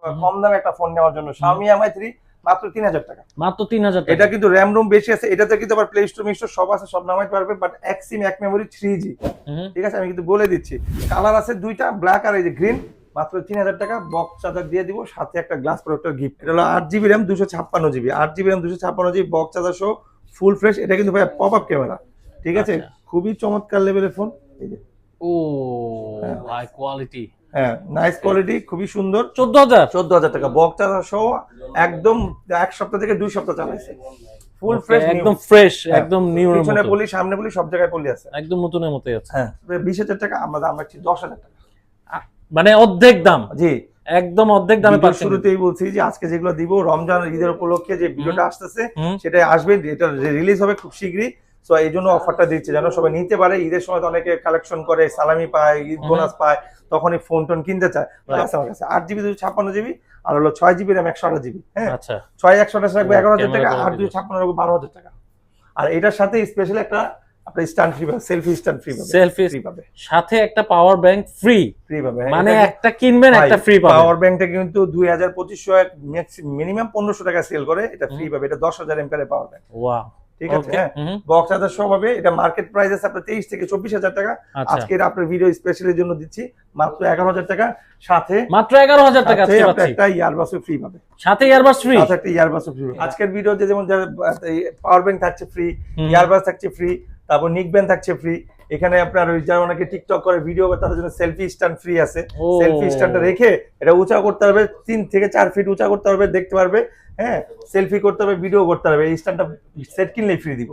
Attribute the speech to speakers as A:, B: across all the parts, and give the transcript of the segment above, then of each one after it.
A: কম দামে একটা ফোন নেওয়ার জন্য Xiaomi Mi 3 মাত্র 3000 টাকা।
B: মাত্র 3000 টাকা।
A: এটা কিন্তু RAM ROM বেশি আছে, এটাতে কিন্তু আবার প্লে স্টোর মিস্টোর সব আছে, সব নামাইতে পারবে, বাট এক সিম এক মেমরি 3G। ঠিক আছে, আমি কিন্তু বলে দিচ্ছি। কালার আছে দুইটা, ব্ল্যাক আর এই যে গ্রিন। মাত্র 3000 টাকা বক্স চার্জার দিয়ে দিব, সাথে একটা গ্লাস প্রোটেক্টর গিফট। এটা হলো 8GB RAM 256GB, 8GB RAM 256GB box charger সহ ফুল ফ্রেশ। এটা কিন্তু ভাই পপ আপ ক্যামেরা, ঠিক আছে, খুবই চমৎকার লেভেলের ফোন। এই যে
B: ও হাই কোয়ালিটি,
A: হ্যাঁ নাইস কোয়ালিটি, খুবই সুন্দর।
B: 14000
A: টাকা বক্স চার্জার সহ, একদম এক সপ্তাহ থেকে 2 সপ্তাহ চালাইছে, ফুল ফ্রেশ,
B: একদম ফ্রেশ, একদম নিউ।
A: পিছনে পলি, সামনে পলি, সব জায়গায় পলি আছে,
B: একদম নতুনের মতোই আছে।
A: হ্যাঁ 20000 টাকা, আমরা দাম রাখছি 10000 টাকা,
B: মানে অর্ধেক দাম।
A: জি
B: একদম অর্ধেক দামে পাচ্ছেন।
A: শুরুতেই বলছি যে আজকে যেগুলো দিব রমজান ঈদের উপলক্ষে যে ভিডিওটা আসতেছে সেটা আসবে, এটা রিলিজ হবে খুব শীঘ্রই। সো এই জন্য অফারটা দিচ্ছে যেন সবাই নিতে পারে। ঈদের সময় তো অনেকে কালেকশন করে, সালামি পায়, ঈদ বোনাস পায়, তখনই ফোন টোন কিনতে চায়। আমার কাছে 8GB 256GB আর হলো 6GB RAM 128GB। হ্যাঁ
B: আচ্ছা,
A: 6 128 রাখবে 11000 টাকা, 8 256 রাখবে 12000 টাকা। আর এটার সাথে স্পেশাল একটা আপনার স্ট্যান্ড ফ্রি পাবে, সেলফি স্ট্যান্ড ফ্রি পাবে,
B: সেলফি
A: ফ্রি পাবে,
B: সাথে একটা পাওয়ার ব্যাংক ফ্রি
A: পাবে।
B: মানে একটা কিনবেন একটা ফ্রি পাবেন।
A: পাওয়ার ব্যাংকটা কিন্তু 2500 মিনিমাম 1500 টাকা সেল করে, এটা ফ্রি পাবে। এটা 10000 এমপিআর পাওয়ার ব্যাংক।
B: ওয়াও,
A: ঠিক আছে। হ্যাঁ বক্স চার্জার সব হবে। এটা মার্কেট প্রাইস আছে আপনার 23 থেকে 24000 টাকা। আজকে আপনার ভিডিও স্পেশালের জন্য দিচ্ছি মাত্র 11000 টাকা, সাথে
B: মাত্র 11000 টাকা আজকে পাচ্ছি।
A: একটা ইয়ারবাস ফ্রি পাবে,
B: সাথে ইয়ারবাস ফ্রি,
A: সাথে একটা ইয়ারবাস ফ্রি। আজকের ভিডিওতে যেমন পাওয়ার ব্যাংক থাকছে ফ্রি, ইয়ারবাস থাকছে ফ্রি, তারপর নিক ব্যান্ড থাকছে ফ্রি। এখানে আপনার ওই যারা অনেকে টিকটক করে ভিডিও করে তাদের জন্য সেলফি স্ট্যান্ড ফ্রি আছে। সেলফি স্ট্যান্ডটা রেখে এটা উঁচা করতে পারবে, 3 থেকে 4 ফিট উঁচা করতে পারবে, দেখতে পারবে। হ্যাঁ সেলফি করতে পারবে, ভিডিও করতে পারবে। এই স্ট্যান্ডটা সেট কিনলেই ফ্রি দিব।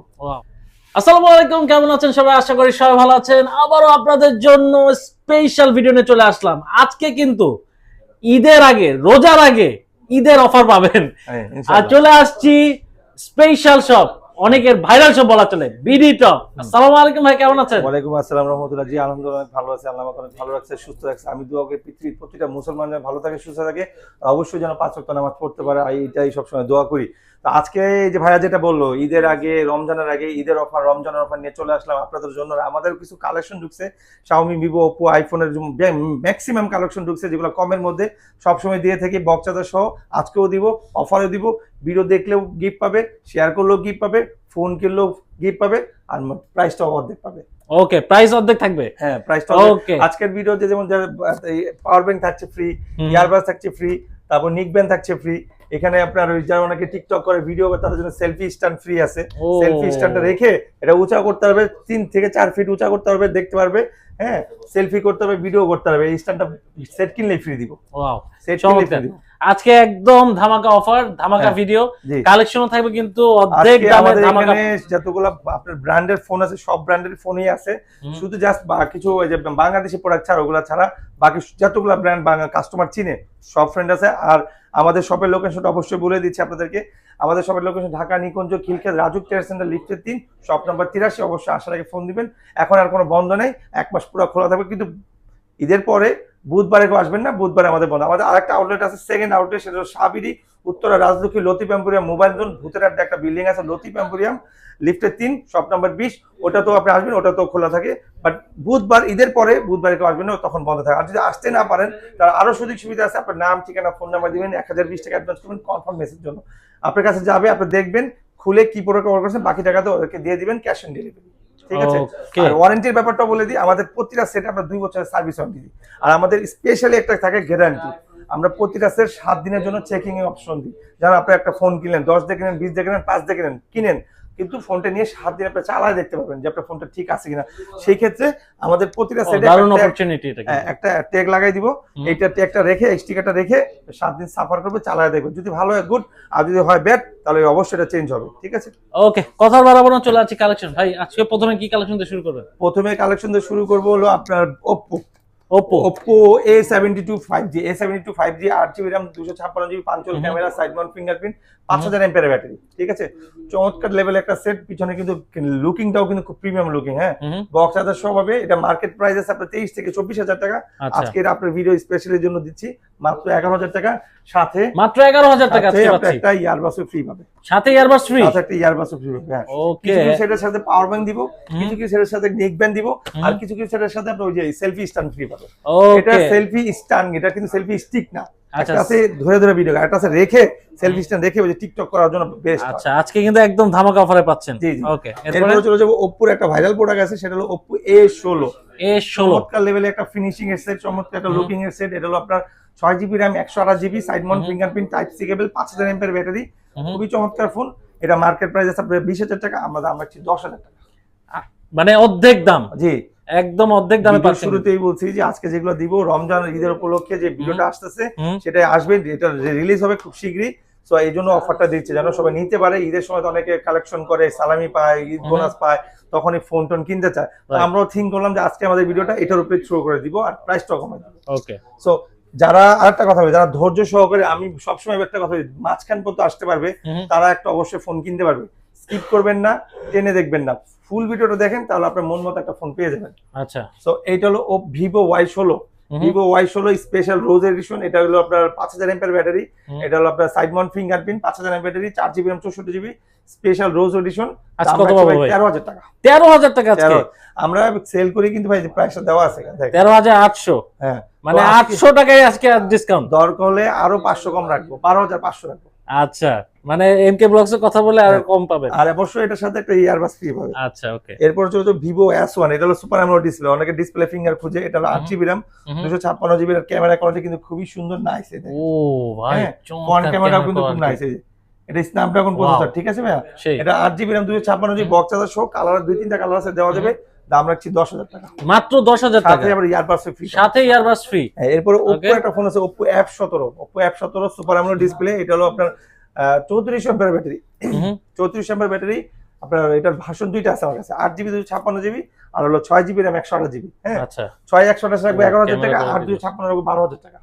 B: আসসালামু আলাইকুম, কেমন আছেন সবাই? আশা করি সবাই ভালো আছেন। আবারও আপনাদের জন্য স্পেশাল ভিডিও নিয়ে চলে আসলাম। আজকে কিন্তু ঈদের আগে, রোজার আগে ঈদের অফার পাবেন। আর চলে আসছি স্পেশাল শপ, অনেকের ভাইরাল শপ বলা চলে, বিডি টপ। আসসালামু আলাইকুম ভাই, কেমন আছেন?
A: ওয়ালাইকুম আসসালাম রাহমাতুল্লাহ। জি আলহামদুলিল্লাহ ভালো আছি, আল্লাহ আমাকে অনেক ভালো রাখছে, সুস্থ রাখছে। আমি দোয়া করি পৃথিবীর প্রতিটা মুসলমান যেন ভালো থাকে, সুস্থ থাকে, অবশ্যই যেন 5 ওয়াক্ত নামাজ পড়তে পারে, এইটাই সবসময় দোয়া করি। তো আজকে এই যে ভাইয়া যেটা বললো, ঈদের আগে, রমজানের আগে ঈদের অফার, রমজানের অফার নিয়ে চলে আসলাম আপনাদের জন্য। আমাদের কিছু কালেকশন ঢুকছে Xiaomi, Vivo, Oppo, আইফোনের ম্যাক্সিমাম কালেকশন ঢুকছে, যেগুলো কমের মধ্যে সবসময় দিয়ে থাকি। বক্স চার্জার সহ আজকেও দিব, অফারও দিব। ভিডিও দেখলেও গিফট পাবে, শেয়ার করলেও গিফট পাবে, ফোন কিনলেও গিফট পাবে, আর প্রাইসটাও অর্ধেক পাবে।
B: ওকে, প্রাইস অর্ধেক থাকবে।
A: হ্যাঁ প্রাইসটা ওকে। আজকের ভিডিওতে যেমন পাওয়ার ব্যাংক থাকছে ফ্রি, ইয়ারবাস থাকছে ফ্রি, তারপর নিক ব্যান্ড থাকছে ফ্রি। এখানে আপনার ওই যারা অনেকে টিকটক করে ভিডিও করে তাদের জন্য সেলফি স্ট্যান্ড ফ্রি আছে। সেলফি স্ট্যান্ডটা রেখে এটা উঁচা করতে পারবে, 3 থেকে 4 ফিট উঁচা করতে পারবে, দেখতে পারবে। হ্যাঁ সেলফি করতে হবে, ভিডিও করতে পারবে। এই স্ট্যান্ডটা সেট কিনলেই ফ্রি দিব।
B: ওয়াও,
A: সেট কিনলেই ফ্রি দিব।
B: আজকে একদম ধামাকা অফার, ধামাকা ভিডিও, কালেকশনও থাকবে কিন্তু অর্ধেক দামে ধামাকা।
A: এখানে যতগুলো আপনার ব্র্যান্ডের ফোন আছে সব ব্র্যান্ডের ফোনই আছে, শুধু জাস্ট কিছু ওই যে বাংলাদেশি প্রোডাক্ট ছাড়া ওগুলা ছাড়া বাকি যতগুলো ব্র্যান্ড কাস্টমার চিনে সব ফ্রেন্ড আছে। আর আমাদের শপের লোকেশনটা অবশ্যই বলে দিচ্ছি আপনাদেরকে। আমাদের শপের লোকেশন ঢাকা নিকুঞ্জ, খিলক্ষেত, রাজুক ট্রেড সেন্টার, লিফটের 3, শপ নাম্বার 83। অবশ্যই আসার আগে ফোন দিবেন। এখন আর কোনো বন্ধ নেই, 1 মাস পুরো খোলা থাকবে, কিন্তু ঈদের পরে বুধবারে কেউ আসবেন না, বুধবারে আমাদের বন্ধ। আমাদের আরেকটা আউটলেট আছে, সেকেন্ড আউটলেট, সেটা হলো Sabri, Uttara Rajlakshmi, Latif emporium mobile zone, ভূতের আড্ডা একটা বিল্ডিং আছে, লতিফ এম্পোরিয়াম, লিফটের 3, শপ নাম্বার 20। ওটা তো আপনি আসবেন, ওটা তো খোলা থাকে, বাট বুধবার, ঈদের পরে বুধবারে কেউ আসবেন না, তখন বন্ধ থাকে। আর যদি আসতে না পারেন তার আরো সুযোগ সুবিধা আছে। আপনার নাম, ঠিকানা, ফোন নাম্বার দিবেন, 1020 টাকা অ্যাডভান্স করবেন কনফার্ম মেসেজ জন্য। আপনার কাছে যাবে, আপনি দেখবেন, খুলে কি প্রোডাক্ট অর্ডার করেছেন, বাকি টাকা তো ওদেরকে দিয়ে দিবেন ক্যাশ অন ডেলিভারি। ঠিক আছে। আর ওয়ারেন্টির ব্যাপারটা বলে দিই, আমাদের প্রতিটা সেট আমরা 2 বছরের সার্ভিস ওয়ারেন্টি দিই। আর আমাদের স্পেশালি একটা থাকে গ্যারান্টি, আমরা প্রতিটা সেট 7 দিনের জন্য চেকিং এর অপশন দিই। যেন আপনি একটা ফোন কিনলেন, 10 দিয়ে কিনেন, 20 দিয়ে কিনেন, 5 দিয়ে কিনেন, কিন্তু ফোনটা নিয়ে 7 দিন আপনি চালায় দেখতে পারবেন যে আপনার ফোনটা ঠিক আছে কিনা। সেই ক্ষেত্রে আমাদের প্রতিটা সেটে একটা ট্যাগ লাগাই দিব। এইটা ট্যাগটা রেখে, স্টিকারটা রেখে 7 দিন সাফার করবে, চালায় দেখবেন। যদি ভালো হয় গুড, আর যদি হয় ব্যাড তাহলে অবশ্যই এটা চেঞ্জ হবে। ঠিক আছে।
B: ওকে, কথা বাড়াবো না, চলে আসছি কালেকশন। ভাই আজকে প্রথমে কি কালেকশন দিয়ে শুরু করবেন?
A: প্রথমে কালেকশন দিয়ে শুরু করব হলো আপনার Oppo A72 5G, A72 5G, 8GB RAM, 256GB, 5 camera, side mount fingerprint, 5000 MPR battery. ঠিক আছে, চমৎকার লেভেল একটা সেট। পিছনে কিন্তু লুকিংটাও কিন্তু খুব প্রিমিয়াম লুকিং। হ্যাঁ বক্স চার্জার সব হবে। এটা মার্কেট প্রাইস আছে আপনার 23 থেকে 24000 টাকা। আজকে আপনার ভিডিও স্পেশালের জন্য দিচ্ছি মাত্র 11000 টাকা, সাথে
B: মাত্র 11000 টাকা আজকে পাচ্ছি।
A: একটা ইয়ারবাস ফ্রি পাবে,
B: সাথে ইয়ারবাস ফ্রি,
A: সাথে একটা ইয়ারবাস ফ্রি পাবে। হ্যাঁ ওকে, কিছু সেটার সাথে পাওয়ার ব্যাংক দিব, কিছু সেটার সাথে নেক ব্যান্ড দিব, আর কিছু সেটার সাথে আপনি ওই যে সেলফি স্ট্যান্ড ফ্রি পাবে। এটা সেলফি স্ট্যান্ড, এটা কিন্তু সেলফি স্টিক না।
B: আচ্ছা
A: একটা আছে ধরে ধরে ভিডিও, একটা আছে রেখে সেলফি স্ট্যান্ড রেখে ওই যে টিকটক করার জন্য বেস্ট।
B: আচ্ছা আজকে কিন্তু একদম ধামাকা অফারে পাচ্ছেন।
A: জি জি।
B: ওকে
A: এরপরে চলে যাবো ওপ্পোর একটা ভাইরাল প্রোডাক্ট আছে, সেটা হলো ওপ্পো A16। চমৎকার লেভেলে একটা ফিনিশিং এর সেট, চমৎকার একটা লুকিং এর সেট। এটা হলো আপনার 6GB RAM 128GB side mount fingerprint type C cable 5000 mAh battery, খুবই চমৎকার ফোন। এটা মার্কেট প্রাইস আছে আপনার 20,000 টাকা, আমরা দাম রাখছি 10,000 টাকা,
B: মানে অর্ধেক দাম।
A: জি
B: একদম অর্ধেক দামে
A: ভিডিও
B: পাচ্ছেন।
A: শুরুতেই বলছি যে আজকে যেগুলো দিব রমজান ঈদের উপলক্ষে যে ভিডিওটা আসতেছে সেটা আসবে, এটা রিলিজ হবে খুব শীঘ্রই। সো এই জন্য অফারটা দিচ্ছে যেন সবাই নিতে পারে। ঈদের সময় তো অনেকে কালেকশন করে, সালামি পায়, ঈদ বোনাস পায়, তখনই ফোন টোন কিনতে চায়। তো আমরাও থিঙ্ক করলাম যে আজকে আমাদের ভিডিওটা এটার উপরে থ্রো করে দিব আর প্রাইসটাও কমাই দিব।
B: ওকে
A: সো যারা আরেকটা কথা বলি, যারা ধৈর্য সহকারে, আমি সবসময় একটা কথা বলি, মাঝখান পর্যন্ত আসতে পারবে তারা একটা অবশ্যই ফোন কিনতে পারবে। স্কিপ করবেন না, টেনে দেখবেন না, ফুল ভিডিওটা দেখেন, তাহলে আপনার মন মতো একটা ফোন পেয়ে যাবেন।
B: আচ্ছা
A: সো এইটা হলো Vivo Y16, Vivo Y16 special rose edition. এটা হলো আপনার 5000 mAh ব্যাটারি, এটা হলো আপনার side mount fingerprint 5000 mAh battery, 4GB RAM 64GB special rose edition.
B: আজ কত পাবো ভাই?
A: 13,000 টাকা।
B: 13,000 টাকা আজকে
A: আমরা সেল করি কিন্তু ভাই প্রাইসটা দেওয়া আছে, দেখেন
B: 13,800,
A: হ্যাঁ,
B: মানে 800 টাকায় আজকে ডিসকাউন্ট।
A: দরকার হলে আরো 500 কম রাখবো, 12,500 রাখবো।
B: আচ্ছা, মানে এমকে ব্লগস এর কথা বলে আর কম পাবেন।
A: আর অবশ্যই এটার সাথে একটা ইয়ারবাস ফ্রি পাবে।
B: আচ্ছা ওকে।
A: এরপর হচ্ছে ভিভো S1, এটা হলো সুপার অ্যামোলেড ডিসপ্লে, অনেকে ডিসপ্লে ফিঙ্গার খুঁজে। এটা হলো 8GB RAM 256GB এর ক্যামেরা কোয়ালিটি কিন্তু খুবই সুন্দর, নাইস। এটা
B: ও ভাই
A: ফ্রন্ট ক্যামেরাও কিন্তু খুব নাইস। এই যে এটা স্ন্যাপড্রাগন প্রসেসর, ঠিক আছে ভাইয়া। এটা 8GB RAM 256GB box charger সহ, কালার 2-3টা কালার আছে, দেওয়া যাবে। দাম রাখছি 10,000 টাকা,
B: মাত্র 10,000 টাকা,
A: সাথে আবার ইয়ারবাস ফ্রি,
B: সাথে ইয়ারবাস ফ্রি।
A: এরপরে ওপ্পো একটা ফোন আছে, Oppo F17 super AMOLED display. এটা হলো আপনার 34 mAh ব্যাটারি, 34 mAh ব্যাটারি। আপনার এটার ভার্সন দুইটা আছে আমার কাছে, 8GB 256GB আর হলো 6GB RAM 128GB। হ্যাঁ
B: আচ্ছা,
A: 6 128 রাখবো 11,000 টাকা, 8 256 রাখবো 12,000 টাকা।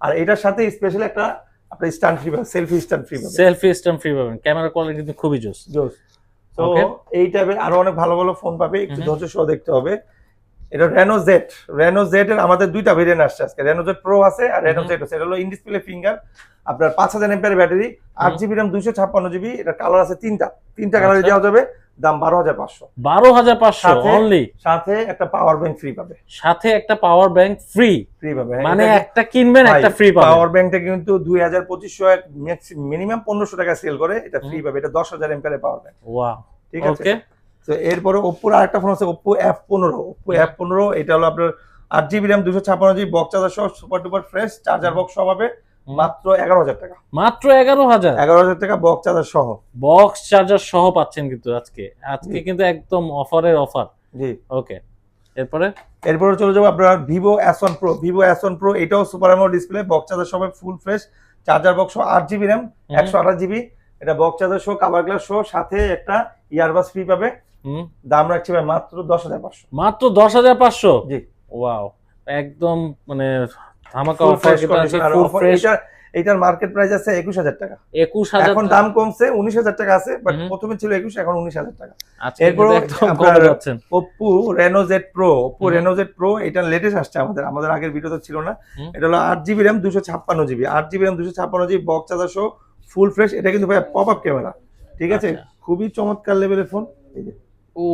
A: আর এটার সাথে স্পেশাল একটা আপনার স্ট্যান্ড ফ্রি পাবেন, সেলফি স্ট্যান্ড ফ্রি পাবেন,
B: সেলফি স্ট্যান্ড ফ্রি পাবেন। ক্যামেরা কোয়ালিটি কিন্তু খুবই জোস।
A: তো এই টাইপের আরো অনেক ভালো ভালো ফোন পাবে, একটু ধৈর্য সহ দেখতে হবে। এটা রেনো জেড এর আমাদের দুইটা ভেরিয়েন্ট আসছে আজকে, রেনো জেড প্রো আছে আর রেনো জেড আছে। এটা হলো ইন ডিসপ্লে ফিঙ্গার, আপনার 5000 mAh battery, 8GB RAM 256GB। এটা কালার আছে তিনটা কালারে দেওয়া যাবে, দাম 12,500।
B: 12,500 অনলি,
A: সাথে একটা পাওয়ার ব্যাংক ফ্রি পাবে,
B: সাথে একটা পাওয়ার ব্যাংক ফ্রি
A: পাবে।
B: মানে একটা কিনবেন একটা ফ্রি পাবেন।
A: পাওয়ার ব্যাংকটা কিন্তু 2,2500 মিনিমাম 1500 টাকা সেল করে, এটা ফ্রি পাবে। এটা 10,000 mAh পাওয়ার ব্যাংক।
B: ওয়াও,
A: ঠিক আছে।
B: ওকে।
A: তো এরপরে ওপ্পোর আরেকটা ফোন আছে, ওপ্পো F15। এটা হলো আপনার 8GB RAM 256GB box charger সহ, super duper fresh charger box সহ পাবে, মাত্র 11,000 টাকা,
B: মাত্র 11,000
A: টাকা বক্স চার্জার সহ,
B: বক্স চার্জার সহ পাচ্ছেন কিন্তু আজকে কিন্তু একদম অফারের অফার।
A: জি
B: ওকে। এরপরে
A: চলে যাবো আপনার ভিভো S1 Pro। এটাও super AMOLED display, box charger সহ, ফুল ফ্রেশ চার্জার বক্স সহ, 8GB RAM 128GB। এটা বক্স চার্জার সহ, কাভার গ্লাস সহ, সাথে একটা ইয়ারবাস ফ্রি পাবে। দাম রাখছি ভাই মাত্র 10,500,
B: মাত্র 10,500।
A: জি
B: ওয়াও, একদম মানে ধামাকা অফার।
A: এইটার মার্কেট প্রাইস আছে 21,000 টাকা,
B: 21,000।
A: এখন দাম কমছে, 19,000 টাকা আছে, বাট প্রথমে ছিল 21, এখন 19,000 টাকা।
B: এরপর
A: ওপ্পো রেনো জেড প্রো, এটা লেটেস্ট আসছে আমাদের আগের ভিডিওতে ছিল না। এটা হলো 8GB RAM 256GB box charger সহ, ফুল ফ্রেশ। এটা কিন্তু ভাই পপ আপ ক্যামেরা, ঠিক আছে, খুবই চমৎকার লেভেলের ফোন। এই যে
B: ও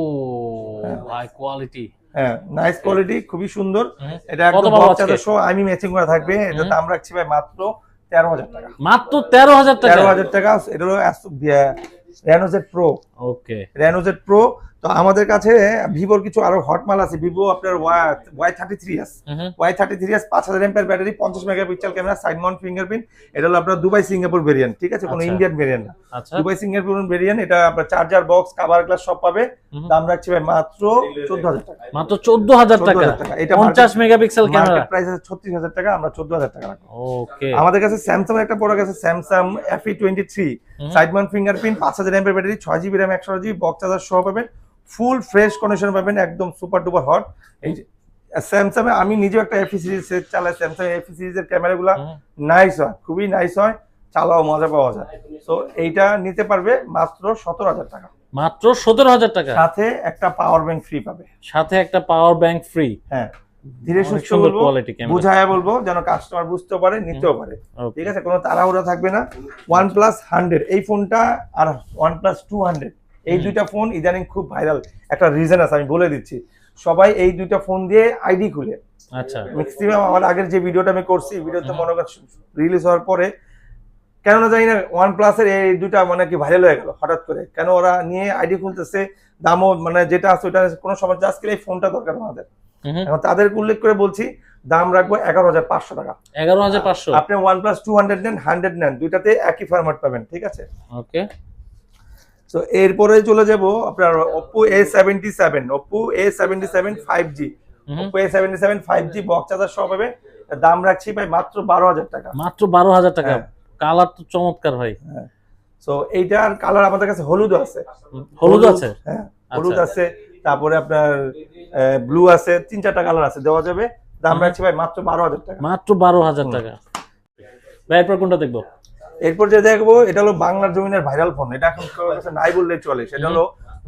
B: হাই কোয়ালিটি,
A: হ্যাঁ নাইস কোয়ালিটি, খুবই সুন্দর। এটা একদম বক্স চার্জার সহ আমি ম্যাচিং করা থাকবে। এটা দাম রাখছি ভাই মাত্র 13,000 টাকা,
B: মাত্র 13,000 টাকা,
A: 13,000 টাকা। এটা হলো রেনো জেড প্রো।
B: ওকে,
A: রেনো জেড প্রো। তো আমাদের কাছে ভিভোর কিছু আরো হট মাল আছে। ভিভো আপনার Y33s 5000 mAh battery, 50 megapixel camera, side mount fingerprint. এটা হলো আপনার দুবাই সিঙ্গাপুর ভেরিয়েন্ট, ঠিক আছে, কোনো ইন্ডিয়ান ভেরিয়েন্ট না, দুবাই সিঙ্গাপুর ভেরিয়েন্ট। এটা আপনার চার্জার বক্স, কভার গ্লাস সব পাবে। দাম রাখছি ভাই মাত্র 14,000 টাকা,
B: মাত্র 14,000 টাকা। এটা 50 মেগাপিক্সেল ক্যামেরা,
A: মার্কেট প্রাইস আছে 36,000 টাকা, আমরা 14,000 টাকা রাখবো।
B: ওকে।
A: আমাদের কাছে স্যামসাং এর একটা প্রোডাক্ট আছে, Samsung FE23 side mount fingerprint, 5000 mAh battery, 6GB RAM 128GB box charger সহ পাবেন, ফুল ফ্রেশ কন্ডিশন পাবেন, একদম সুপার ডুপার হট। এই যে স্যামসাং এ আমি নিজেও একটা FE সিরিজ সেট চালাই, স্যামসাং FE সিরিজের ক্যামেরাগুলো নাইস হয়, খুবই নাইস হয়, চালাও মজা পাওয়া যায়। তো এইটা নিতে পারবে মাত্র 17,000 টাকা,
B: মাত্র 17,000 টাকা,
A: সাথে একটা পাওয়ার ব্যাংক ফ্রি পাবে,
B: সাথে একটা পাওয়ার ব্যাংক ফ্রি।
A: হ্যাঁ, ধীরে সুস্থ বলবো, বুঝায়া বলবো যেন কাস্টমার বুঝতে পারে, নিতেও পারে, ঠিক আছে, কোনো তাড়াহুড়া থাকবে না। OnePlus 100 এই ফোনটা আর OnePlus 200 এই দুইটা ফোন ইদানিং খুব ভাইরাল। একটা রিজন আছে, আমি বলে দিচ্ছি। সবাই এই দুইটা ফোন দিয়ে আইডি খুলে,
B: আচ্ছা
A: ম্যাক্সিমাম আমার আগের যে ভিডিওটা আমি করছি, ভিডিওতে মনে করেন রিলিজ হওয়ার পরে কেন না জানি না OnePlus এর এই দুটা মানে কি ভাইরাল হয়ে গেল হঠাৎ করে, কেন ওরা নিয়ে আইডি খুলতেছে, দামও মানে যেটা আছে ওটা কোনো সমস্যা, আজকে এই ফোনটা দরকার আমাদের। এখন তাদেরকে উল্লেখ করে বলছি দাম রাখবো 11,500 টাকা।
B: 11,500
A: আপনি OnePlus 200 নেন 100 নেন, দুইটাতে একই ফরম্যাট পাবেন, ঠিক আছে?
B: ওকে।
A: তো এরপরে চলে যাব আপনার Oppo A77, Oppo A77 5G, Oppo A77 5G box charger সহ পাবে, দাম রাখছি ভাই মাত্র 12,000 টাকা।
B: মাত্র 12,000 টাকা।
A: হ্যাঁ।
B: কালার তো চমৎকার ভাই।
A: তো এইটার কালার আমাদের কাছে হলুদ আছে,
B: হলুদ আছে,
A: হ্যাঁ হলুদ আছে, তারপরে আপনার ব্লু আছে, 3-4টা কালার আছে, দেওয়া যাবে। দাম রাখছি ভাই মাত্র 12,000 টাকা।
B: মাত্র 12,000 টাকা। ভাই এরপর কোনটা দেখবো?
A: এরপর যে দেখবো এটা হলো বাংলার জমিনের ভাইরাল ফোন, এটা এখন কারোর কাছে নাই বললেই চলে, সেটা হলো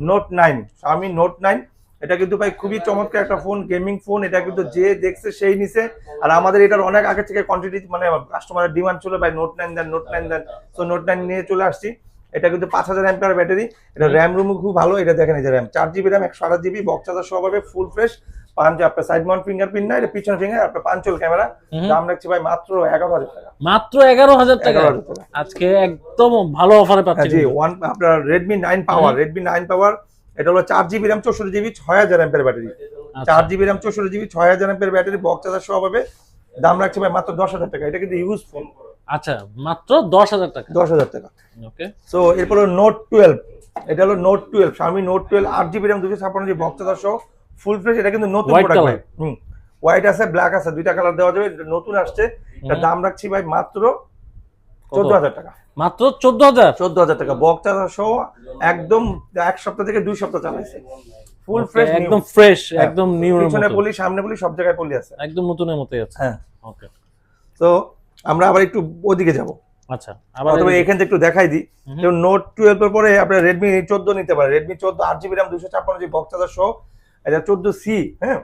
A: Note 9, Xiaomi Note 9। এটা কিন্তু ভাই খুবই চমৎকার একটা ফোন, গেমিং ফোন। এটা কিন্তু যে দেখছে সেই নিছে, আর আমাদের এটার অনেক আগে থেকে কোয়ান্টিটি মানে কাস্টমারের ডিমান্ড ছিল ভাই Note 9 দেন, Note 9 দেন। তো Note 9 নিয়ে চলে আসছি। এটা কিন্তু 5000 অ্যাম্পিয়ার ব্যাটারি, এটা র্যাম রুম খুব ভালো। এটা দেখেন এই যে RAM 4GB RAM, 128GB box charger সহ পাবে, ফুল ফ্রেশ। পাঁচ আপনার সাইড মাউন্ট ফিঙ্গারপ্রিন্ট না, এটা পিছন ফিঙ্গার, আপনার পাঁচল ক্যামেরা। দাম রাখছি ভাই মাত্র 11,000 টাকা।
B: মাত্র 11,000 টাকা।
A: 11,000 টাকা
B: আজকে একদম ভালো অফারে পাচ্ছেন।
A: জি, আপনার Redmi 9 পাওয়ার, Redmi 9 পাওয়ার, এটা হলো 4GB RAM 64GB 6000 ampere battery, 4GB RAM 64GB 6000 ampere battery box charger সহ পাবে। দাম রাখছি ভাই মাত্র 10,000 টাকা। এটা কিন্তু ইউজ ফোন।
B: আচ্ছা, মাত্র 10,000 টাকা।
A: 10,000 টাকা।
B: ওকে।
A: সো এরপর হলো Note 12, এটা হলো Note 12, Xiaomi Note 12 8GB RAM 256GB box charger সহ ফুল ফ্রেশ। এটা কিন্তু নতুন প্রোডাক্ট ভাই। হোয়াইট আছে, ব্ল্যাক আছে, দুইটা কালার দেওয়া যাবে, এটা নতুন আসছে। এটা দাম রাখছি ভাই মাত্র 14,000 টাকা।
B: মাত্র 14,000?
A: 14,000 টাকা বক্স চার্জার সহ, একদম 1 সপ্তাহ থেকে 2 সপ্তাহ চালাইছে, ফুল ফ্রেশ,
B: একদম ফ্রেশ, একদম নিউ।
A: পিছনে পলি, সামনে পলি, সব জায়গায় পলি আছে,
B: একদম নতুনের মতোই আছে।
A: হ্যাঁ।
B: ওকে।
A: তো আমরা আবার একটু ওদিকে যাব।
B: আচ্ছা, আবার
A: তবে এখান থেকে একটু দেখাই দিই। যেমন Note 12 এর পরে আপনারা Redmi 14 নিতে পারেন। Redmi 14 8GB RAM 256GB box charger সহ, এটা 14C, হ্যাঁ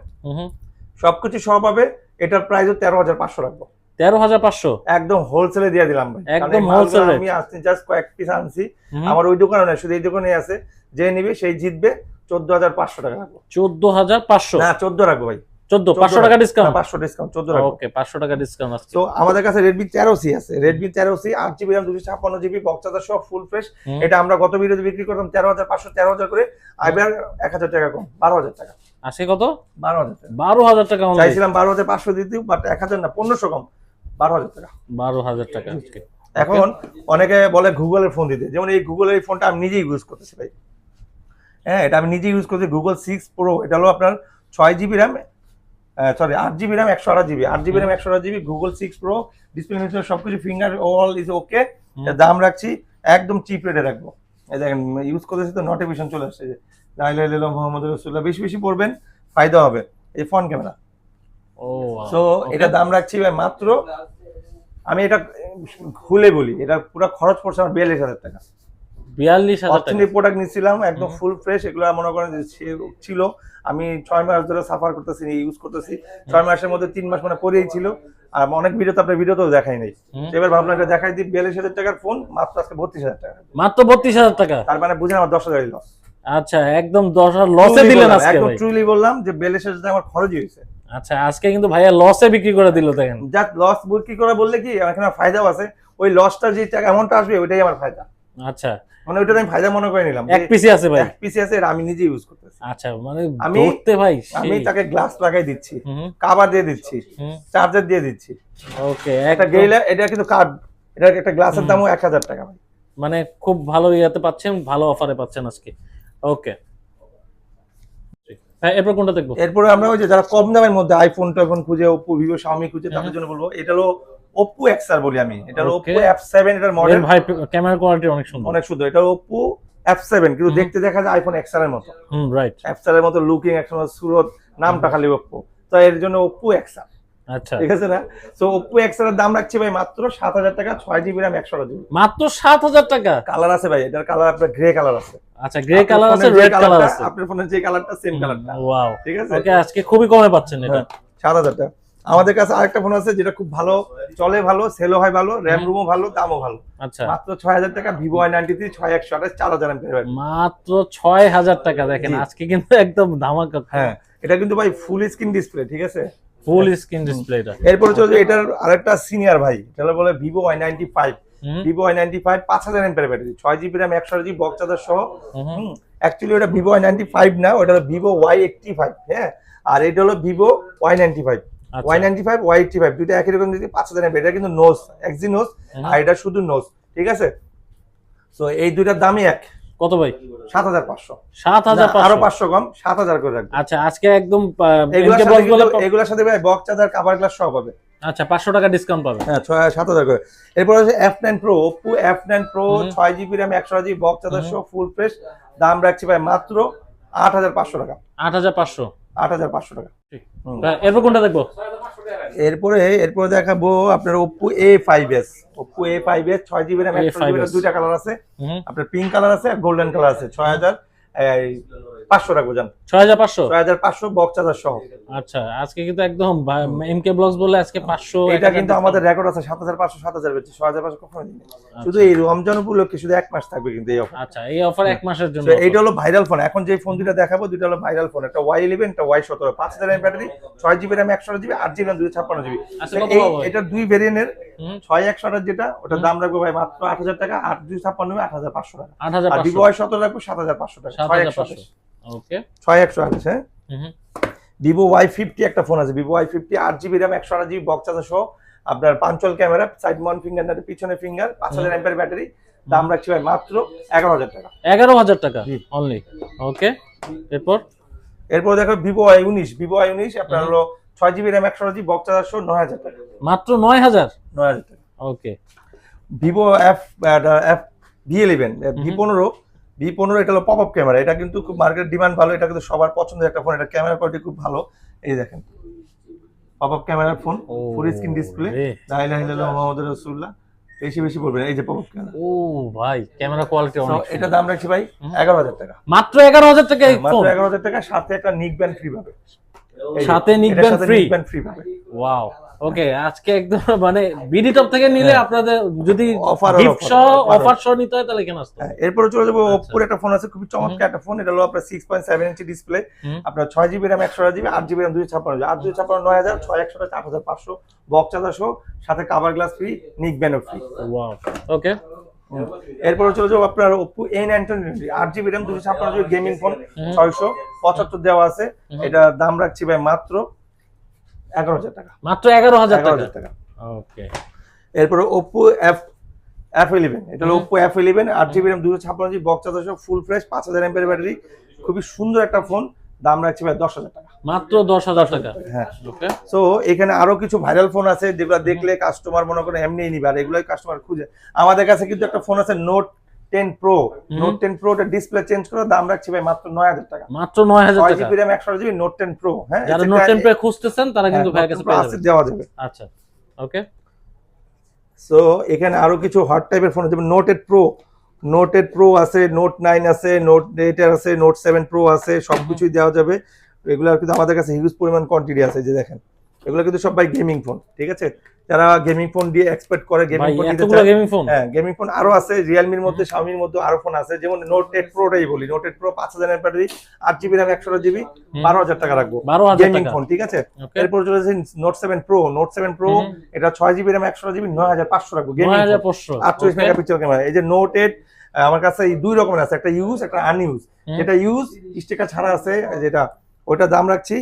A: সবকিছু সহ পাবে। এটার প্রাইসও 13,500 রাখবো।
B: 13,500
A: একদম হোলসেলে দিয়ে দিলাম ভাই,
B: একদম হোলসেলে।
A: আমি আসছি জাস্ট কয়েক পিস আনছি, আমার ওই দোকানে না, শুধু এই দোকানে আছে। যে নিবে সেই জিতবে। 14,500 টাকা রাখবো।
B: 14,500
A: না 14 রাখবো ভাই।
B: 14 500 টাকা ডিসকাউন্ট।
A: 500 ডিসকাউন্ট, 14 রাখবো।
B: ওকে, 500 টাকা ডিসকাউন্ট আছে।
A: তো আমাদের কাছে Redmi 13C আছে, Redmi 13C 8GB RAM 256GB box charger সহ ফুল ফ্রেশ। এটা আমরা গত ভিডিওতে বিক্রি করতাম 13,500, 13,000 করে। আইবার 1,000 টাকা কম, 12,000 টাকা।
B: আসে কত?
A: 12,000 টাকা।
B: 12,000 টাকা অনলি।
A: চাইছিলাম 12,500 দিতে, বাট 1,000 না, 1,500 কম, 12,000 টাকা।
B: 12,000 টাকা আজকে।
A: এখন অনেকে বলে গুগলের ফোন দিতে, যেমন এই গুগলের এই ফোনটা আমি নিজেই ইউজ করতেছি ভাই। হ্যাঁ, এটা আমি নিজেই ইউজ করছি, Google 6 Pro। এটা হলো আপনার 6GB RAM, sorry 8GB RAM 128GB, 8GB RAM 128GB, Google 6 Pro, display metre সবকিছু ফিঙ্গার অল ইজ ওকে। দাম রাখছি একদম চিপ রেটে রাখবো। এই দেখেন ইউজ করতেছি তো নোটিফিকেশন চলে আসছে যে লা ইলাহা ইল্লাল্লাহ মুহাম্মাদুর রাসূলুল্লাহ। বেশি বেশি পড়বেন, ফায়দা হবে। এই ফ্রন্ট ক্যামেরা।
B: ও
A: সো এটা দাম রাখছি ভাই মাত্র, আমি এটা খুলে বলি, এটা পুরো খরচ পড়ছে আমার 42,000 টাকা।
B: 42,000 টাকা।
A: অথেন্টিক প্রোডাক্ট নিছিলাম, একদম ফুল ফ্রেশ। এগুলো মনে করেন যে ছিল, আমি 6 মাস ধরে সাফার করতেছি, ইউজ করতেছি। 6 মাসের মধ্যে 3 মাস মানে পরেই ছিল। আর অনেক ভিডিওতে আপনার ভিডিওতেও দেখাই নাই। এবার ভাবলাম এটা দেখাই দিই। 42,000 টাকার ফোন মাত্র আজকে 32,000 টাকা।
B: মাত্র 32,000 টাকা।
A: তার মানে বুঝেন আমার 10,000 লস।
B: আচ্ছা, একদম 10,000 লসে দিলেন আজকে
A: একদম
B: ভাই।
A: ট্রুলি বললাম যে 42,000 টাকা আমার খরচই হয়েছে।
B: আচ্ছা, আজকে কিন্তু ভাইয়া লসে বিক্রি করে দিল দেখেন।
A: জাস্ট লস বিক্রি করে বললে কি এখানে ফায়দাও আছে। ওই লসটা যে টাকা অ্যামাউন্টটা আসবে ওইটাই আমার ফায়দা।
B: আচ্ছা,
A: মানে ওইটা আমি ফায়দা মনে করে নিলাম।
B: এক পিসি আছে ভাই।
A: এক পিসি আছে, এটা আমি নিজে ইউজ করতেছি।
B: আচ্ছা, মানে
A: আমি
B: ধরতে ভাই
A: আমি তাকে গ্লাস লাগাই দিচ্ছি, কভার দিয়ে দিচ্ছি, চার্জার দিয়ে দিচ্ছি।
B: ওকে,
A: একটা গেইলা, এটা কিন্তু কার্ড, এটা একটা গ্লাসের দামও 1,000 টাকা ভাই।
B: মানে খুব ভালো ইয়াতে পাচ্ছেন, ভালো অফারে পাচ্ছেন আজকে। ওকে, এরপর কোনটা দেখবো?
A: এরপরে আমরা ওই যে যারা কম দামের মধ্যে আইফোন টোফোন খুঁজে, Oppo Vivo Xiaomi খুঁজে, তাদের জন্য বলবো এটা হলো Oppo XR বলি আমি। এটা হলো Oppo F7, এটার মডেল
B: ভাই ক্যামেরা কোয়ালিটি অনেক সুন্দর,
A: অনেক সুন্দর। এটা Oppo F7, কিন্তু দেখতে দেখা যায় আইফোন XR এর মতো।
B: রাইট,
A: XR এর মতো লুকিং, একদম সুরত, নামটা খালি Oppo। তো এর জন্য Oppo XR,
B: আচ্ছা
A: ঠিক আছে না? সো Oppo XR এর দাম রাখছি ভাই মাত্র 7,000 টাকা, 6GB RAM 128GB।
B: মাত্র 7,000 টাকা।
A: কালার আছে ভাই, এটার কালার আপনার গ্রে কালার আছে।
B: আচ্ছা, গ্রে কালার আছে, রেড কালার আছে।
A: আপনার ফোনের যে কালারটা সেম কালারটা।
B: ওয়াও,
A: ঠিক আছে।
B: ওকে, আজকে খুবই কমে পাচ্ছেন এটা।
A: 7,000 টাকা। আমাদের কাছে আরেকটা ফোন আছে যেটা খুব ভালো চলে, ভালো সেলও হয়, ভালো র্যাম রুমও ভালো, দামও ভালো।
B: আচ্ছা,
A: মাত্র 6,000 টাকা, Vivo Y93 6128 4000 mAh।
B: মাত্র 6,000 টাকা। দেখেন আজকে কিন্তু একদম ধামাকা।
A: হ্যাঁ, এটা কিন্তু ভাই ফুল স্ক্রিন ডিসপ্লে, ঠিক আছে?
B: ফুল স্ক্রিন ডিসপ্লেটা।
A: এরপরে চলে এটার আরেকটা সিনিয়র ভাই, এটা বলে Vivo Y95। Vivo Y95 5000 MPR battery, 6GB RAM 128GB box charger সহ। অ্যাকচুয়ালি ওটা ভিভো Y95 না, ওটা হলো ভিভো Y85। হ্যাঁ, আর এটা হলো ভিভো Y95। Y95 Y85 দুটো একই রকম দিতে 5000 এমপিআর। এটা কিন্তু নোস, এক্সিনোস, আর এটা শুধু নোস, ঠিক আছে। সো এই দুইটার দামই এক।
B: কত ভাই?
A: 7500।
B: 7500,
A: আরো 500 কম, 7000 করে রাখবো।
B: আচ্ছা আজকে একদম
A: এগুলোর সাথে ভাই বক্স চার্জার, কভার গ্লাস সব হবে।
B: আচ্ছা 500 টাকা ডিসকাউন্ট পাবে।
A: হ্যাঁ 7000 করে। এরপর হচ্ছে F9 Pro, Oppo F9 Pro 6GB RAM 128GB box charger সহ ফুল ফ্রেশ। দাম রাখছি ভাই মাত্র 8500 টাকা। 8500 টাকা।
B: এরপর কোনটা দেখবো?
A: এরপরে দেখাবো আপনার Oppo A5s। Oppo A5s 6GB RAM 128GB, দুইটা কালার আছে, আপনার পিঙ্ক কালার আছে আর গোল্ডেন কালার আছে। 6500 রাখবো জান। 6500 বক্স চার্জার সহ।
B: আচ্ছা আজকে কিন্তু একদম এমকে ব্লগস বলে আজকে 500।
A: এটা কিন্তু আমাদের রেকর্ড আছে 7500, 7000 বেচছি, 6500 কখনো দিই না। শুধু এই রমজান উপলক্ষে শুধু এক মাস থাকবে কিন্তু এই অফার।
B: আচ্ছা এই অফার এক মাসের জন্য।
A: এইটা হলো ভাইরাল ফোন। এখন যে ফোন দুটো দেখাবো দুটো হলো ভাইরাল ফোন। একটা Y11, একটা Y17, 5000 mAh battery, 6GB RAM 128GB, 8GB RAM 256GB। এটা দুই ভেরিয়েন্টের। 6128 যেটা, ওটার দাম রাখবো ভাই মাত্র 8000 টাকা, 8256 8500 টাকা। আর Vivo Y17 রাখবো 7500 টাকা। 6128।
B: ওকে
A: 6128। হ্যাঁ, Vivo Y50 একটা ফোন আছে, Vivo Y50 8GB RAM 128GB box charger সহ, আপনার পাঞ্চল ক্যামেরা, সাইড মাউন্ট ফিঙ্গার, পিছনে ফিঙ্গার, 5000 এমপিআর ব্যাটারি। দাম রাখছি ভাই মাত্র 11000 টাকা।
B: 11000 টাকা অনলি। ওকে
A: এরপর দেখো Vivo Y19 আপনার হলো 6GB RAM 128GB box charger সহ 9000 টাকা।
B: মাত্র 9000
A: টাকা।
B: ওকে
A: Vivo V11 V15 এটা হলো পপআপ ক্যামেরা। এটা কিন্তু খুব মার্কেট ডিমান্ড ভালো, এটা কিন্তু সবার পছন্দের একটা ফোন। এটা ক্যামেরা কোয়ালিটি খুব ভালো। এই দেখেন পপআপ ক্যামেরার ফোন, ফুল স্ক্রিন ডিসপ্লে, লা ইলাহা ইল্লাল্লাহ মুহাম্মাদুর রাসূলুল্লাহ। বেশি বলবেন, এই যে পপআপ ক্যামেরা।
B: ও ভাই ক্যামেরা কোয়ালিটি অনেক।
A: এটা দাম রাখছি ভাই 11000 টাকা।
B: মাত্র 11000 টাকা এই ফোন।
A: মাত্র 11000 টাকা, সাথে একটা নিক ব্যান্ড ফ্রি পাবে।
B: সাথে নিক ব্যান্ড ফ্রি
A: পাবে।
B: ওয়াও। ওকে আজকে একদম মানে বিডি টপ থেকে নিলে আপনাদের যদি
A: অফার
B: সহ নিতে হয় তাহলে কেন আসতো।
A: এরপরে চলে যাবো Oppo একটা ফোন আছে, খুবই চমৎকার একটা ফোন। এটা হলো আপনার 6.7 ইঞ্চি ডিসপ্লে, আপনার 6GB RAM 128GB, 8GB RAM 256GB, 856 9000, 6128 8500 box charger সহ, সাথে cover glass free, neck band free.
B: Wow. Okay
A: এরপরে চলে যাবো আপনার Oppo A920, 8GB RAM 256GB gaming phone, 675 দেওয়া আছে। এটা দাম রাখছি ভাই মাত্র 11000 টাকা।
B: মাত্র 11000 টাকা। ওকে।
A: এরপরে Oppo F11, এটা হলো Oppo F11 8GB RAM 256GB box charger সহ ফুল ফ্রেশ, 5000 এমপিআর ব্যাটারি, খুবই সুন্দর একটা ফোন। দাম রাখছি ভাই 10000 টাকা।
B: মাত্র 10000 টাকা।
A: হ্যাঁ
B: ওকে।
A: সো এখানে আরো কিছু ভাইরাল ফোন আছে যেগুলো দেখলে কাস্টমার মনে করে এমনিই নিবে, আর এগুলোই কাস্টমার খুঁজে। আমাদের কাছে কিন্তু একটা ফোন আছে Note 10 Pro। Note 10 Pro টা ডিসপ্লে চেঞ্জ করে দাম রাখছি ভাই মাত্র 9000 টাকা।
B: মাত্র 9000 টাকা।
A: 6GB RAM 128GB Note 10 Pro। হ্যাঁ,
B: যারা Note 10 Pro খুঁজতেছেন তারা কিন্তু ভাইয়ের কাছে পেয়ে যাবেন,
A: দেওয়া যাবে।
B: আচ্ছা ওকে।
A: সো এখানে আরো কিছু হট টাইপের ফোন আছে, যেমন Note 8 Pro আছে, Note 9 আছে, Note 8 আছে, Note 7 Pro আছে, সবকিছুই দেওয়া যাবে। এগুলো কিন্তু আমাদের কাছে হিউজ পরিমাণ কোয়ান্টিটি আছে। যে দেখেন এগুলো কিন্তু সব ভাই গেমিং ফোন, ঠিক আছে। যারা গেমিং ফোন দিয়ে এক্সপেক্ট করে, গেমিং ফোন দিতে চায়, হ্যাঁ গেমিং ফোন আরো আছে। Realme-র মধ্যে, Xiaomi-র মধ্যে আরো ফোন আছে, যেমন Note 8 Pro-টাই বলি। Note 8 Pro 5000 এর ব্যাটারি, 8GB RAM 128GB, 12000 টাকা রাখবো গেমিং ফোন, ঠিক আছে। এরপর চলে আসে Note 7 Pro, এটা 6GB RAM 128GB, 9500 রাখবো গেমিং ফোন, 48 মেগাপিক্সেল ক্যামেরা। এই যে Note 8 আমার কাছে এই দুই রকমের আছে, একটা ইউজ একটা আনইউজ। যেটা ইউজ স্টিকার ছাড়া আছে, যেটা ওইটা দাম রাখছি,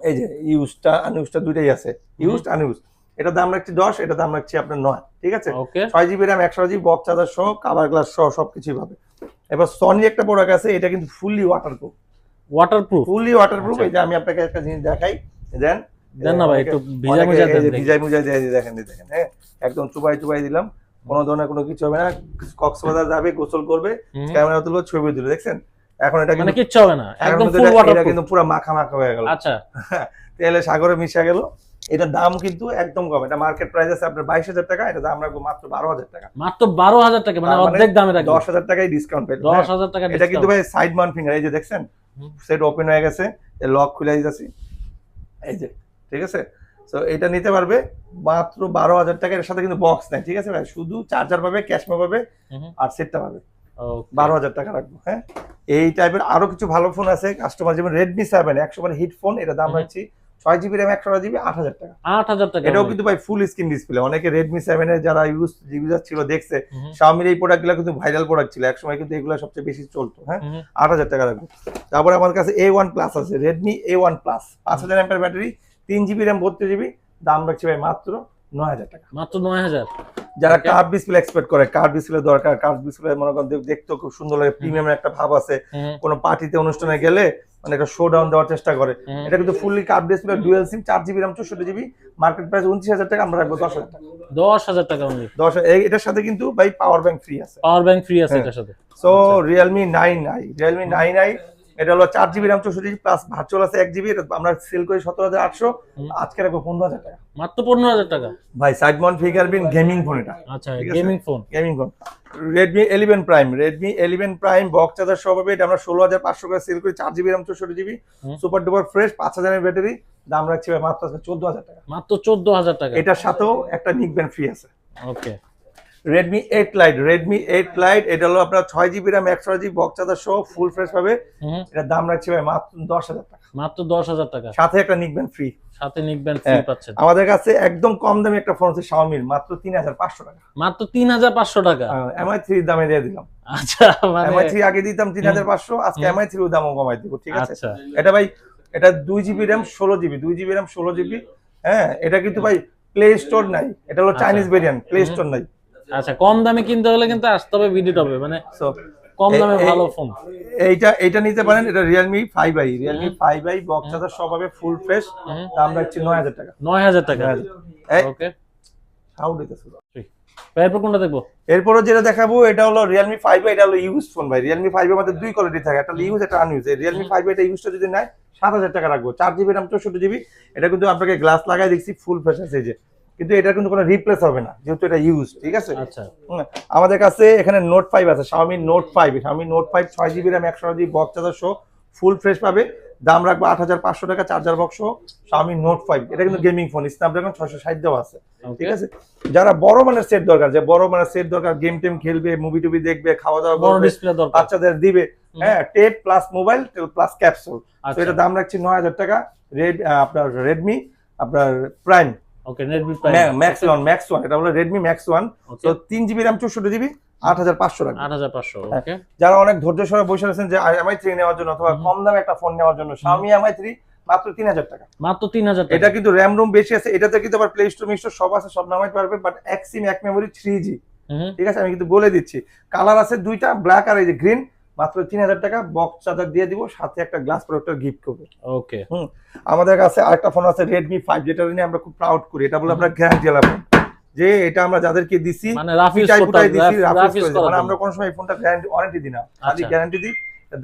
A: এই যে ইউজটা আনইউজটা দুইটাই আছে, ইউজড আনইউজ। এটা দাম রাখছি 10, এটা দাম রাখছি আপনার 9, ঠিক আছে। 6GB RAM 128GB box charger সহ, কভার গ্লাস সহ সবকিছুই পাবে। এবার Sony একটা প্রোডাক্ট আছে, এটা কিন্তু ফুললি ওয়াটারপ্রুফ। এই যে আমি আপনাকে একটা জিনিস দেখাই, দেন
B: না ভাই একটু ভিজাই
A: মুজা দিয়ে দেখেন। হ্যাঁ, একদম চুবাই দিলাম, কোনো ধরনের কোনো কিছু হবে না। কক্সবাজার যাবে, গোসল করবে, ক্যামেরা তুলবে, ছবি তুলে, দেখছেন। এখন এটা কিন্তু
B: কিচ্ছু হবে না, একদম ফুল ওয়াটারপ্রুফ।
A: এটা কিন্তু পুরো মাখা হয়ে গেল।
B: আচ্ছা,
A: তেলে সাগরে মিশে গেল। এটা দাম কিন্তু একদম কম। এটা মার্কেট প্রাইস আছে আপনার 22000 টাকা। এটা দাম রাখবো মাত্র 12000 টাকা।
B: মাত্র 12000 টাকা, মানে অর্ধেক দামে রাখবো।
A: 10000 টাকায় ডিসকাউন্ট পেয়ে
B: 10000 টাকা।
A: এটা কিন্তু ভাই সাইড মাউন্ট ফিঙ্গার, এই যে দেখছেন সেট ওপেন হয়ে গেছে, এই লক খুলে দিয়েছি, এই যে, ঠিক আছে। সো এটা নিতে পারবে মাত্র 12000 টাকা। এর সাথে কিন্তু বক্স নাই, ঠিক আছে ভাই, শুধু চার্জার পাবে, ক্যাশমে পাবে, আর সেটটা পাবে। 12000 টাকা রাখবো। হ্যাঁ, এই টাইপের আরো কিছু ভালো ফোন আছে কাস্টমার, যেমন Redmi 7 100% হিট ফোন। এটা দাম রাখছি 6GB RAM 128GB 8000 টাকা।
B: 8000 টাকা।
A: এটাও কিন্তু ভাই ফুল স্ক্রিন ডিসপ্লে। অনেকে Redmi 7 এর যারা ইউজার ছিল দেখছে, Xiaomi এই প্রোডাক্টগুলো কিন্তু ভাইরাল প্রোডাক্ট ছিল একসময়, কিন্তু এগুলো সবচেয়ে বেশি চলতো। হ্যাঁ, 8000 টাকা রাখবো। তারপরে আমার কাছে A1 Plus আছে, Redmi A1 Plus 5000 mAh battery, 3GB RAM 32GB, দাম রাখছি ভাই মাত্র 9000 টাকা।
B: মাত্র 9000।
A: যারা কার্ভ ডিসপ্লে এক্সপেক্ট করে, কার্ভ ডিসপ্লে দরকার, কার্ভ ডিসপ্লে মনে করেন দেখতে খুব সুন্দর লাগে, প্রিমিয়াম একটা ভাব আছে, কোনো পার্টিতে অনুষ্ঠানে গেলে মানে একটা শো ডাউন দেওয়ার চেষ্টা করে, এটা কিন্তু fully curve display, dual SIM, 4GB RAM 64GB, market price 29000 টাকা, আমরা রাখবো 10000 টাকা।
B: 10000 টাকা অনলি।
A: 10 এটার সাথে কিন্তু ভাই পাওয়ার ব্যাংক ফ্রি আছে।
B: পাওয়ার ব্যাংক ফ্রি আছে এটার সাথে।
A: So Realme 9i, Realme 9i এটা হলো 4GB RAM 64GB plus virtual আছে 1GB, এটা আমরা সেল করি 17800, আজকে রাখবো 15000 টাকা।
B: মাত্র 15000 টাকা
A: ভাই side mount fingerprint gaming phone এটা।
B: আচ্ছা, gaming phone.
A: Gaming phone Redmi 11 Prime, Redmi 11 Prime box charger সহ পাবে, এটা আমরা 16500 করে সেল করি, 4GB RAM 64GB, super duper fresh, 5000 এর ব্যাটারি, দাম রাখছি ভাই মাত্র 14000 টাকা।
B: মাত্র 14000 টাকা।
A: এটার সাথেও একটা নিক ব্যান্ড ফ্রি আছে।
B: ওকে।
A: Redmi 8 Lite, Redmi 8 Lite এটা হলো আপনার 6GB RAM 128GB box charger সহ ফুল ফ্রেশ পাবে, এটার দাম রাখছি ভাই মাত্র 10000 টাকা।
B: মাত্র 10000 টাকা,
A: সাথে একটা নিক ব্যান্ড ফ্রি।
B: সাথে নিক ব্যান্ড ফ্রি পাচ্ছেন।
A: আমাদের কাছে একদম কম দামি একটা ফোন আছে Xiaomi মাত্র 3500 টাকা।
B: মাত্র 3500 টাকা।
A: Mi3 দামে দিয়ে দিলাম।
B: আচ্ছা, মানে
A: Mi3 আগে দিতাম 3500, আজকে Mi3 এর দামও কমাই দিব, ঠিক আছে?
B: আচ্ছা।
A: এটা ভাই এটা 2GB RAM 16GB, 2GB RAM 16GB। হ্যাঁ, এটা কিন্তু ভাই প্লে স্টোর নাই, এটা হলো চাইনিজ ভেরিয়েন্ট, প্লে স্টোর নাই।
B: আচ্ছা, কম দামে কিনতে হলে কিন্তু আসতে হবে ভিডিও টপে, মানে
A: সো
B: কম দামে ভালো ফোন।
A: এইটা নিতে পারেন, এটা Realme 5i, Realme 5i box charger সব হবে ফুল ফ্রেশ, দাম রাখছি 9000 টাকা।
B: 9000 টাকা। ওকে,
A: সাউন্ড দিতেছে।
B: এরপর কোনটা দেখবো?
A: এরপরও যেটা দেখাবো এটা হলো Realme 5i, এটা হলো ইউজ ফোন ভাই। Realme 5 এর মধ্যে দুই কোয়ালিটি থাকে, একটা ইউজ একটা আনইউজ। Realme 5i এটা ইউজটা যদি নেয় 7000 টাকা রাখবো, 4GB RAM 64GB, এটা কিন্তু আপনাকে গ্লাস লাগাই দেখছি ফুল ফ্রেশ আছে এই যে, কিন্তু এটা কিন্তু কোনো রিপ্লেস হবে না যেহেতু এটা ইউজ, ঠিক আছে?
B: আচ্ছা।
A: আমাদের কাছে এখানে Note 5 আছে, Xiaomi Note 5, Xiaomi Note 5 6GB RAM 128GB box charger সহ ফুল ফ্রেশ পাবে, দাম রাখবো 8500 টাকা, চার্জার বক্স সহ Xiaomi Note 5। এটা কিন্তু গেমিং ফোন, Snapdragon 660 দেওয়া আছে, ঠিক আছে? যারা বড় মানের সেট দরকার, যে বড় মানের সেট দরকার, গেম টেম খেলবে, মুভি টুভি দেখবে, খাওয়া দাওয়া
B: বড়
A: করবে,
B: ডিসপ্লে দরকার,
A: বাচ্চাদের দিবে, হ্যাঁ, tape plus mobile plus capsule, তো এটা দাম রাখছি 9000 টাকা। আপনার Redmi আপনার prime,
B: okay, Redmi Prime
A: Max 1, এটা হলো Redmi Max 1, তো 3GB RAM 64GB 8500 টাকা।
B: 8500। ওকে।
A: যারা অনেক ধৈর্য সহকারে বসে আছেন যে Mi3 নেওয়ার জন্য অথবা কম দামে একটা ফোন নেওয়ার জন্য, Xiaomi Mi3 মাত্র 3000 টাকা।
B: মাত্র 3000 টাকা।
A: এটা কিন্তু RAM রুম বেশি আছে, এটাতে কিন্তু আবার প্লে স্টোর মিস্টোর সব আছে, সব নামাইতে পারবে, বাট এক সিম এক মেমরি 3G, ঠিক আছে? আমি কিন্তু বলে দিচ্ছি, কালার আছে দুইটা, ব্ল্যাক আর এই যে গ্রিন, মাত্র 3000 টাকা, বক্স চার্জার দিয়ে দিব, সাথে একটা গ্লাস প্রোটেক্টর গিফট করবে।
B: ওকে।
A: আমাদের কাছে আরেকটা ফোন আছে Redmi 5, যেটা নিয়ে আমরা খুব প্রাউড করি, এটা বলে আমরা গ্যারান্টি আলাপ, যে এটা আমরা যাদেরকে দিছি
B: মানে রাফিস
A: মানে আমরা কোন সময় এই ফোনটা গ্যারান্টি ওয়ারেন্টি দিই না, খালি গ্যারান্টি দিই।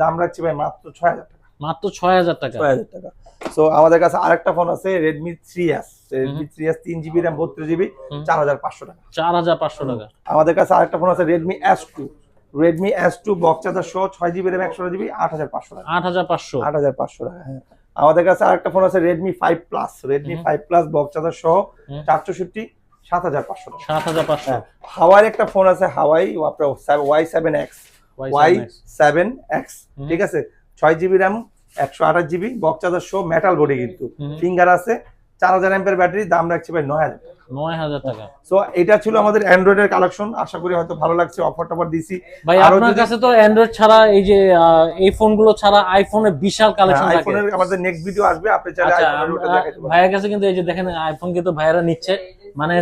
A: দাম রাখছি ভাই মাত্র 6000 টাকা।
B: মাত্র 6000 টাকা।
A: 6000 টাকা। সো আমাদের কাছে আরেকটা ফোন আছে Redmi 3S, Redmi 3S 3GB RAM 32GB 4500 টাকা।
B: 4500 টাকা।
A: আমাদের কাছে আরেকটা ফোন আছে Redmi S2, Redmi S2 box charger সহ 6GB RAM 128GB 8500 টাকা। 8500 টাকা। হ্যাঁ, আমাদের কাছে আরেকটা ফোন আছে Redmi 5 Plus, Redmi 5 Plus box charger সহ 464 7500 টাকা।
B: 7500।
A: হাওয়াই একটা ফোন আছে, হাওয়াই আপনার Y7X, Y7X, ঠিক আছে? 6GB RAM 128GB box charger সহ, মেটাল বডি, কিন্তু ফিঙ্গার আছে, 4000 mAh ব্যাটারি, দাম রাখছি ভাই 9000 টাকা।
B: 9000 টাকা।
A: সো এটা ছিল আমাদের অ্যান্ড্রয়েডের কালেকশন, আশা করি হয়তো ভালো লাগছে, অফার টফার দিছি।
B: ভাই আপনার কাছে তো অ্যান্ড্রয়েড ছাড়া এই যে এই ফোনগুলো ছাড়া আইফোনের বিশাল কালেকশন থাকে।
A: আইফোনের আমাদের নেক্সট ভিডিও আসবে, আপনি চাইলে আইফোনের ওটা দেখাতে পারেন।
B: ভাইয়ের কাছে কিন্তু এই যে দেখেন আইফোন কিন্তু ভাইয়েরা নিচ্ছে, মানে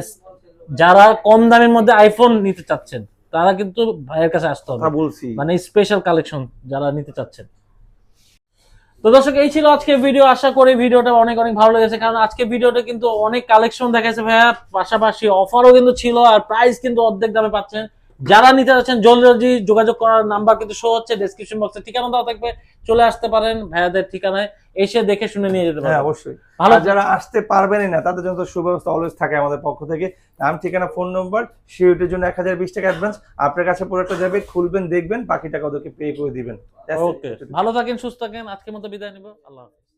B: যারা কম দামের মধ্যে আইফোন নিতে চাচ্ছেন তারা কিন্তু ভাইয়ের কাছে আসতে হবে,
A: বলছি
B: মানে স্পেশাল কালেকশন যারা নিতে চাচ্ছেন। তো দর্শক, এই ছিল আজকে ভিডিও, আশা করি ভিডিওটা অনেক অনেক ভালো লেগেছে, কারণ আজকে ভিডিওটা কিন্তু অনেক কালেকশন দেখাচ্ছে ভাইয়া, পাশাপাশি অফারও কিন্তু ছিল, আর প্রাইস কিন্তু অর্ধেক দামে পাচ্ছেন। যারা নিতে যাচ্ছেন জলদি যোগাযোগ করার নাম্বার কিন্তু শো হচ্ছে, ডেসক্রিপশন বক্সে ঠিকানা দেওয়া থাকবে, চলে আসতে পারেন ভাইয়াদের ঠিকানায়, এসে দেখে শুনে নিয়ে যেতে পারেন।
A: হ্যাঁ, অবশ্যই। ভালো, যারা আসতে পারবেনই না তাদের জন্য তো সুব্যবস্থা অলওয়েজ থাকে আমাদের পক্ষ থেকে, নাম, ঠিকানা, ফোন নম্বর, সিউরিটির জন্য 1020 টাকা অ্যাডভান্স, আপনার কাছে প্রোডাক্টটা যাবে, খুলবেন, দেখবেন, বাকি টাকা ওদেরকে পে করে দিবেন।
B: ওকে, ভালো থাকেন, সুস্থ থাকেন, আজকের মতো বিদায় নিব, আল্লাহ হাফেজ।